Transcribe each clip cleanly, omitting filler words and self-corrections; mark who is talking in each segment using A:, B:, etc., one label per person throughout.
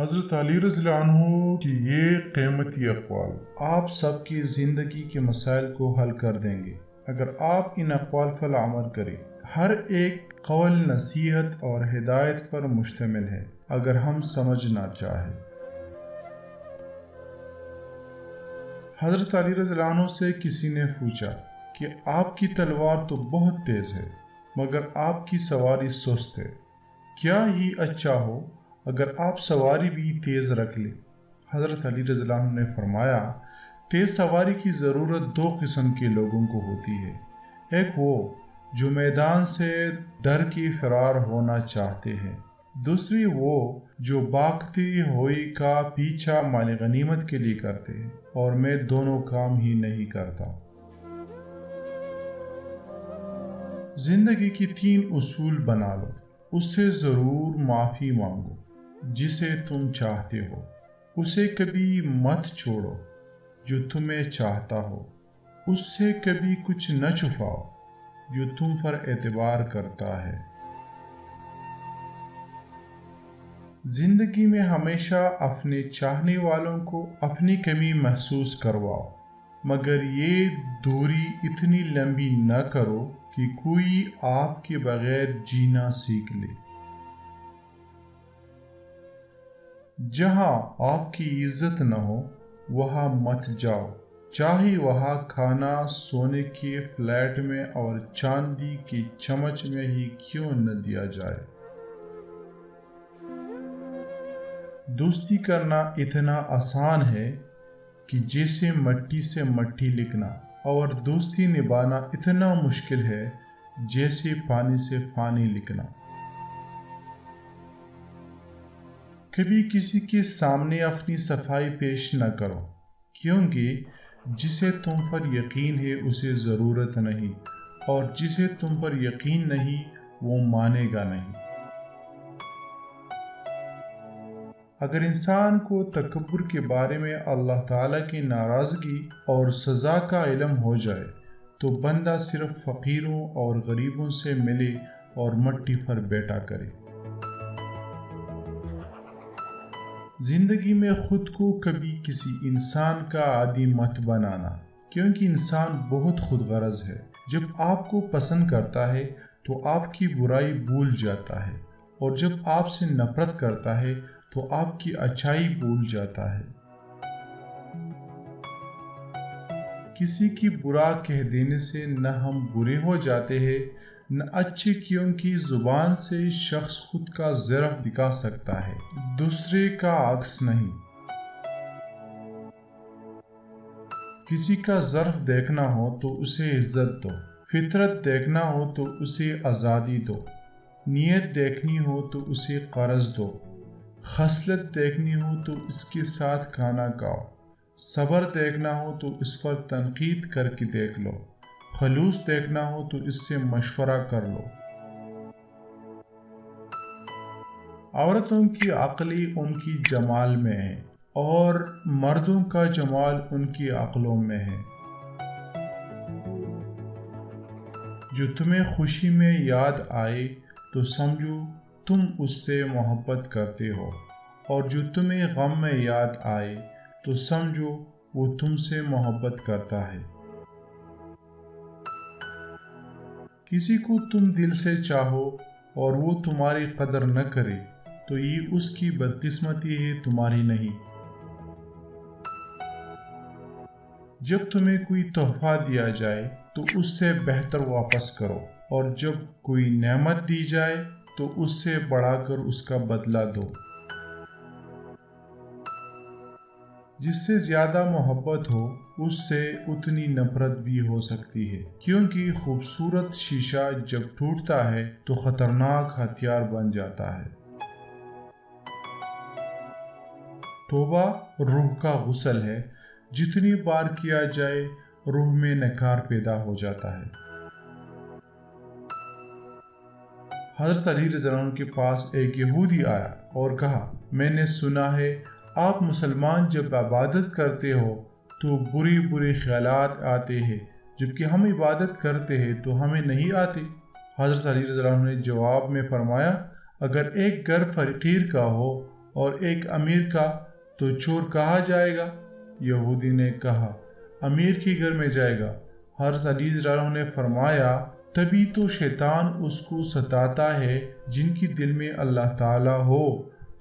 A: حضرت علی رضی اللہ عنہ کی یہ قیمتی اقوال آپ سب کی زندگی کے مسائل کو حل کر دیں گے اگر آپ ان اقوال پر عمل کریں۔ ہر ایک قول نصیحت اور ہدایت پر مشتمل ہے اگر ہم سمجھنا چاہیں۔ حضرت علی رضی اللہ عنہ سے کسی نے پوچھا کہ آپ کی تلوار تو بہت تیز ہے مگر آپ کی سواری سست ہے، کیا ہی اچھا ہو اگر آپ سواری بھی تیز رکھ لیں؟ حضرت علی رضی اللہ عنہ نے فرمایا، تیز سواری کی ضرورت دو قسم کے لوگوں کو ہوتی ہے، ایک وہ جو میدان سے ڈر کے فرار ہونا چاہتے ہیں، دوسری وہ جو بھاگتی ہوئی کا پیچھا مال غنیمت کے لیے کرتے ہیں، اور میں دونوں کام ہی نہیں کرتا۔ زندگی کی 3 اصول بنا لو۔ اس سے ضرور معافی مانگو جسے تم چاہتے ہو، اسے کبھی مت چھوڑو جو تمہیں چاہتا ہو، اس سے کبھی کچھ نہ چھپاؤ جو تم پر اعتبار کرتا ہے۔ زندگی میں ہمیشہ اپنے چاہنے والوں کو اپنی کمی محسوس کرواؤ، مگر یہ دوری اتنی لمبی نہ کرو کہ کوئی آپ کے بغیر جینا سیکھ لے۔ جہاں آپ کی عزت نہ ہو وہاں مت جاؤ، چاہے وہاں کھانا سونے کے فلیٹ میں اور چاندی کی چمچ میں ہی کیوں نہ دیا جائے۔ دوستی کرنا اتنا آسان ہے کہ جیسے مٹی سے مٹی لکھنا، اور دوستی نبھانا اتنا مشکل ہے جیسے پانی سے پانی لکھنا۔ کبھی کسی کے سامنے اپنی صفائی پیش نہ کرو، کیونکہ جسے تم پر یقین ہے اسے ضرورت نہیں، اور جسے تم پر یقین نہیں وہ مانے گا نہیں۔ اگر انسان کو تکبر کے بارے میں اللہ تعالیٰ کی ناراضگی اور سزا کا علم ہو جائے تو بندہ صرف فقیروں اور غریبوں سے ملے اور مٹی پر بیٹھا کرے۔ زندگی میں خود کو کبھی کسی انسان کا عادی مت بنانا، کیونکہ انسان بہت خود غرض ہے۔ جب آپ کو پسند کرتا ہے تو آپ کی برائی بھول جاتا ہے، اور جب آپ سے نفرت کرتا ہے تو آپ کی اچھائی بھول جاتا ہے۔ کسی کی برا کہہ دینے سے نہ ہم برے ہو جاتے ہیں نہ اچھے، کیونکہ زبان سے شخص خود کا ظرف دکھا سکتا ہے، دوسرے کا عکس نہیں۔ کسی کا ظرف دیکھنا ہو تو اسے عزت دو، فطرت دیکھنا ہو تو اسے آزادی دو، نیت دیکھنی ہو تو اسے قرض دو، خصلت دیکھنی ہو تو اس کے ساتھ کھانا کھاؤ، صبر دیکھنا ہو تو اس پر تنقید کر کے دیکھ لو، خلوص دیکھنا ہو تو اس سے مشورہ کر لو۔ عورتوں کی عقلی ان کی جمال میں ہے اور مردوں کا جمال ان کی عقلوں میں ہے۔ جو تمہیں خوشی میں یاد آئے تو سمجھو تم اس سے محبت کرتے ہو، اور جو تمہیں غم میں یاد آئے تو سمجھو وہ تم سے محبت کرتا ہے۔ کسی کو تم دل سے چاہو اور وہ تمہاری قدر نہ کرے تو یہ اس کی بدقسمتی ہے، تمہاری نہیں۔ جب تمہیں کوئی تحفہ دیا جائے تو اس سے بہتر واپس کرو، اور جب کوئی نعمت دی جائے تو اس سے بڑھا کر اس کا بدلہ دو۔ جس سے زیادہ محبت ہو اس سے اتنی نفرت بھی ہو سکتی ہے، کیونکہ خوبصورت شیشہ جب ٹوٹتا ہے تو خطرناک ہتھیار بن جاتا ہے۔ توبہ روح کا غسل ہے، جتنی بار کیا جائے روح میں نکار پیدا ہو جاتا ہے۔ حضرت علی رضی اللہ عنہ کے پاس ایک یہودی آیا اور کہا، میں نے سنا ہے آپ مسلمان جب عبادت کرتے ہو تو بری خیالات آتے ہیں، جبکہ ہم عبادت کرتے ہیں تو ہمیں نہیں آتے۔ حضرت علی رضی اللہ عنہ نے جواب میں فرمایا، اگر ایک گھر فقیر کا ہو اور ایک امیر کا تو چور کہا جائے گا؟ یہودی نے کہا امیر کے گھر میں جائے گا۔ حضرت علی رضی اللہ عنہ نے فرمایا تبھی تو شیطان اس کو ستاتا ہے جن کی دل میں اللہ تعالیٰ ہو،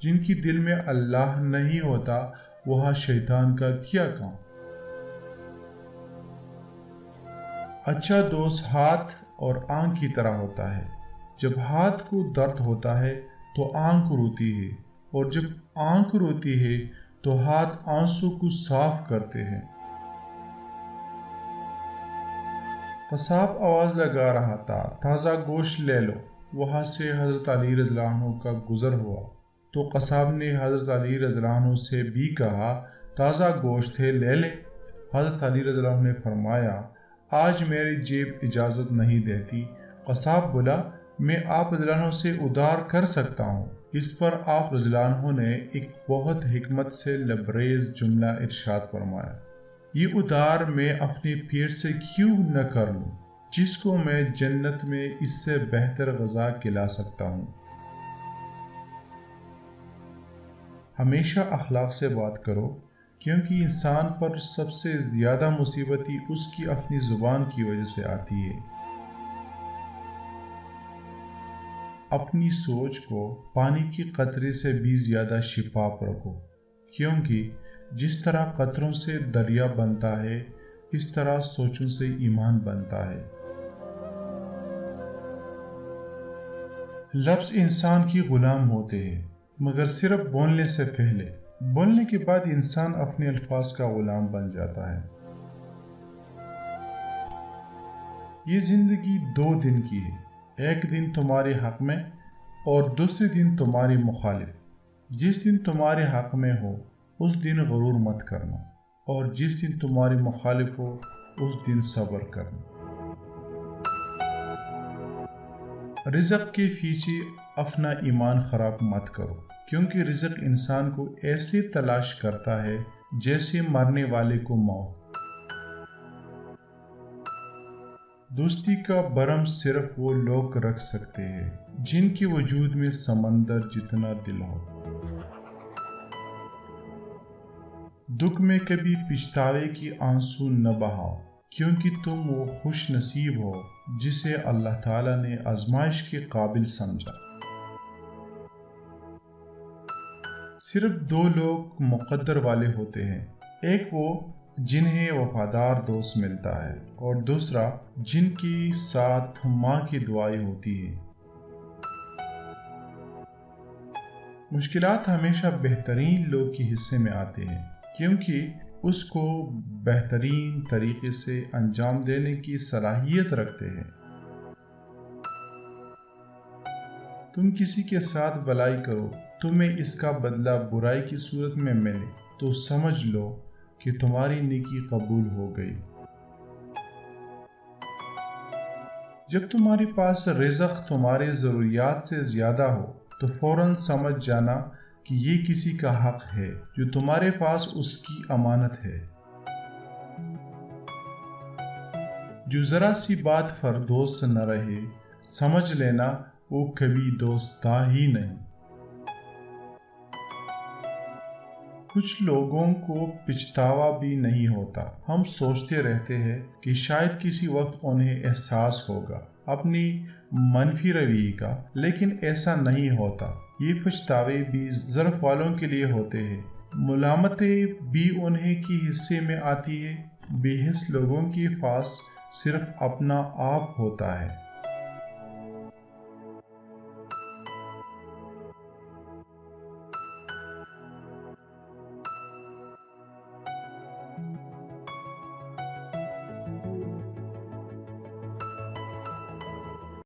A: جن کی دل میں اللہ نہیں ہوتا وہاں شیطان کا کیا کام۔ اچھا دوست ہاتھ اور آنکھ کی طرح ہوتا ہے، جب ہاتھ کو درد ہوتا ہے تو آنکھ روتی ہے، اور جب آنکھ روتی ہے تو ہاتھ آنسو کو صاف کرتے ہیں۔ قصاب آواز لگا رہا تھا تازہ گوشت لے لو۔ وہاں سے حضرت علی رضی اللہ عنہ کا گزر ہوا تو قصاب نے حضرت علی رضی اللہ عنہ سے بھی کہا تازہ گوشت ہے لے لے۔ حضرت علی رضی اللہ عنہ نے فرمایا آج میری جیب اجازت نہیں دیتی۔ قصاب بولا میں آپ رضی اللہ عنہ سے ادھار کر سکتا ہوں۔ اس پر آپ رضی اللہ عنہ نے ایک بہت حکمت سے لبریز جملہ ارشاد فرمایا، یہ ادھار میں اپنے پیٹ سے کیوں نہ کر لوں جس کو میں جنت میں اس سے بہتر غذا کھلا سکتا ہوں۔ ہمیشہ اخلاق سے بات کرو، کیونکہ انسان پر سب سے زیادہ مصیبت اس کی اپنی زبان کی وجہ سے آتی ہے۔ اپنی سوچ کو پانی کی قطرے سے بھی زیادہ شفاف رکھو، کیونکہ جس طرح قطروں سے دریا بنتا ہے اس طرح سوچوں سے ایمان بنتا ہے۔ لفظ انسان کی غلام ہوتے ہیں مگر صرف بولنے سے پہلے، بولنے کے بعد انسان اپنے الفاظ کا غلام بن جاتا ہے۔ یہ زندگی 2 دن کی ہے، ایک دن تمہارے حق میں اور دوسرے دن تمہاری مخالف۔ جس دن تمہارے حق میں ہو اس دن غرور مت کرنا، اور جس دن تمہاری مخالف ہو اس دن صبر کرنا۔ رزق کے پیچھے اپنا ایمان خراب مت کرو، کیونکہ رزق انسان کو ایسے تلاش کرتا ہے جیسے مرنے والے کو موت۔ دوستی کا برم صرف وہ لوگ رکھ سکتے ہیں جن کے وجود میں سمندر جتنا دل ہو۔ دکھ میں کبھی پچھتاوے کی آنسو نہ بہاؤ، کیونکہ تم وہ خوش نصیب ہو جسے اللہ تعالیٰ نے آزمائش کے قابل سمجھا۔ صرف 2 لوگ مقدر والے ہوتے ہیں، ایک وہ جنہیں وفادار دوست ملتا ہے، اور دوسرا جن کے ساتھ ماں کی دعائیں ہوتی ہیں۔ مشکلات ہمیشہ بہترین لوگ کے حصے میں آتے ہیں، کیونکہ اس کو بہترین طریقے سے انجام دینے کی صلاحیت رکھتے ہیں۔ تم کسی کے ساتھ بھلائی کرو، تمہیں اس کا بدلہ برائی کی صورت میں ملے تو سمجھ لو کہ تمہاری نیکی قبول ہو گئی۔ جب تمہارے پاس رزق تمہاری ضروریات سے زیادہ ہو تو فوراً سمجھ جانا کہ یہ کسی کا حق ہے جو تمہارے پاس اس کی امانت ہے۔ جو ذرا سی بات فردوس نہ رہے، سمجھ لینا وہ کبھی دوست تھا ہی نہیں۔ کچھ لوگوں کو پچھتاوا بھی نہیں ہوتا، ہم سوچتے رہتے ہیں کہ شاید کسی وقت انہیں احساس ہوگا اپنی منفی رویے کا، لیکن ایسا نہیں ہوتا۔ یہ پچھتاوے بھی ظرف والوں کے لیے ہوتے ہیں، ملامتیں بھی انہیں کی حصے میں آتی ہے۔ بے حس لوگوں کے پاس صرف اپنا آپ ہوتا ہے۔